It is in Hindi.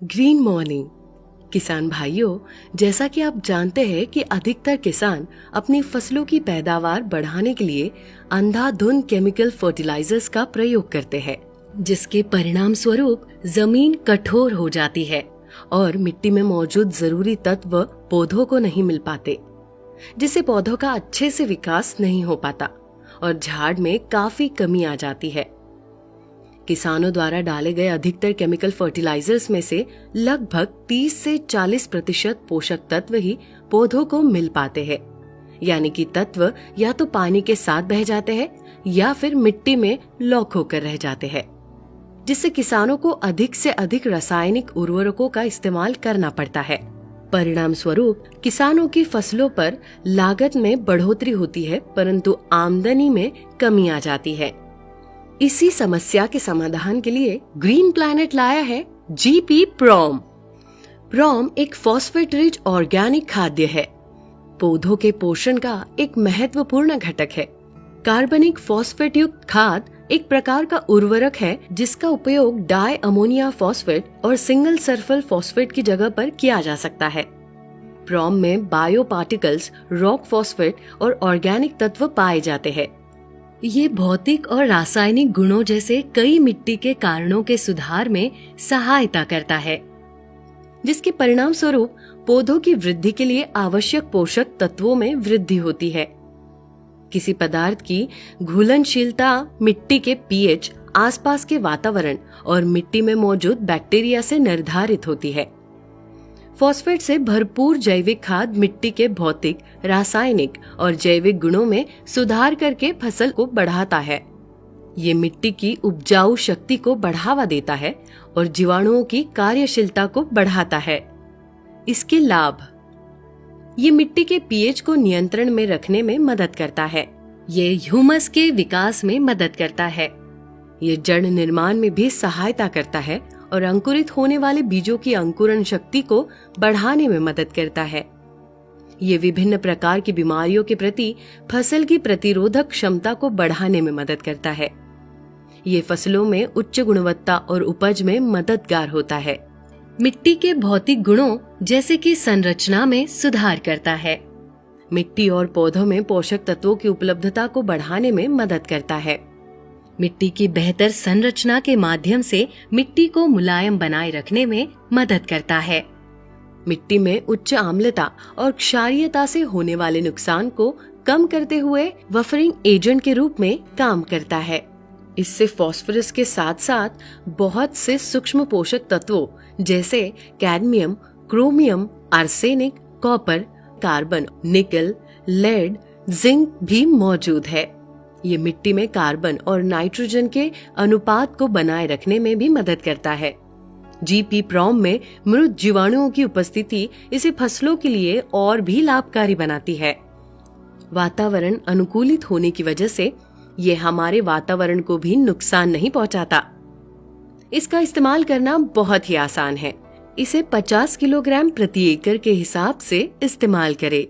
Green morning. किसान भाइयों, जैसा कि आप जानते हैं कि अधिकतर किसान अपनी फसलों की पैदावार बढ़ाने के लिए अंधाधुंध केमिकल फर्टिलाइजर्स का प्रयोग करते हैं, जिसके परिणाम स्वरूप जमीन कठोर हो जाती है और मिट्टी में मौजूद जरूरी तत्व पौधों को नहीं मिल पाते, जिससे पौधों का अच्छे से विकास नहीं हो पाता और झाड़ में काफी कमी आ जाती है। किसानों द्वारा डाले गए अधिकतर केमिकल फर्टिलाइजर्स में से लगभग 30 से 40% पोषक तत्व ही पौधों को मिल पाते हैं, यानी कि तत्व या तो पानी के साथ बह जाते हैं या फिर मिट्टी में लॉक होकर रह जाते हैं, जिससे किसानों को अधिक से अधिक रासायनिक उर्वरकों का इस्तेमाल करना पड़ता है। परिणाम स्वरूप किसानों की फसलों पर लागत में बढ़ोतरी होती है, परंतु आमदनी में कमी आ जाती है। इसी समस्या के समाधान के लिए ग्रीन प्लैनेट लाया है जीपी प्रॉम। प्रॉम एक फॉस्फेट रिच ऑर्गेनिक खाद्य है, पौधों के पोषण का एक महत्वपूर्ण घटक है। कार्बनिक फॉस्फेट युक्त खाद एक प्रकार का उर्वरक है जिसका उपयोग डाई अमोनिया फॉस्फेट और सिंगल सल्फर फॉस्फेट की जगह पर किया जा सकता है। प्रॉम में बायो पार्टिकल्स, रॉक फॉस्फेट और ऑर्गेनिक तत्व पाए जाते हैं। ये भौतिक और रासायनिक गुणों जैसे कई मिट्टी के कारणों के सुधार में सहायता करता है, जिसके परिणाम स्वरूप पौधों की वृद्धि के लिए आवश्यक पोषक तत्वों में वृद्धि होती है। किसी पदार्थ की घुलनशीलता मिट्टी के पीएच, आसपास के वातावरण और मिट्टी में मौजूद बैक्टीरिया से निर्धारित होती है। फॉस्फेट से भरपूर जैविक खाद मिट्टी के भौतिक, रासायनिक और जैविक गुणों में सुधार करके फसल को बढ़ाता है। ये मिट्टी की उपजाऊ शक्ति को बढ़ावा देता है और जीवाणुओं की कार्यशीलता को बढ़ाता है। इसके लाभ: ये मिट्टी के पीएच को नियंत्रण में रखने में मदद करता है। ये ह्यूमस के विकास में मदद करता है। ये जड़ निर्माण में भी सहायता करता है और अंकुरित होने वाले बीजों की अंकुरण शक्ति को बढ़ाने में मदद करता है। ये विभिन्न प्रकार की बीमारियों के प्रति फसल की प्रतिरोधक क्षमता को बढ़ाने में मदद करता है। ये फसलों में उच्च गुणवत्ता और उपज में मददगार होता है। मिट्टी के भौतिक गुणों जैसे कि संरचना में सुधार करता है। मिट्टी और पौधों में पोषक तत्वों की उपलब्धता को बढ़ाने में मदद करता है। मिट्टी की बेहतर संरचना के माध्यम से मिट्टी को मुलायम बनाए रखने में मदद करता है। मिट्टी में उच्च आम्लता और क्षारीयता से होने वाले नुकसान को कम करते हुए बफरिंग एजेंट के रूप में काम करता है। इससे फास्फोरस के साथ साथ बहुत से सूक्ष्म पोषक तत्वों जैसे cadmium, chromium, arsenic, copper, carbon, निकल, लेड, जिंक भी मौजूद है। ये मिट्टी में कार्बन और नाइट्रोजन के अनुपात को बनाए रखने में भी मदद करता है। जीपी प्रॉम में मृत जीवाणुओं की उपस्थिति इसे फसलों के लिए और भी लाभकारी बनाती है। वातावरण अनुकूलित होने की वजह से ये हमारे वातावरण को भी नुकसान नहीं पहुंचाता। इसका इस्तेमाल करना बहुत ही आसान है। इसे 50 किलोग्राम प्रति एकड़ के हिसाब से इस्तेमाल करें।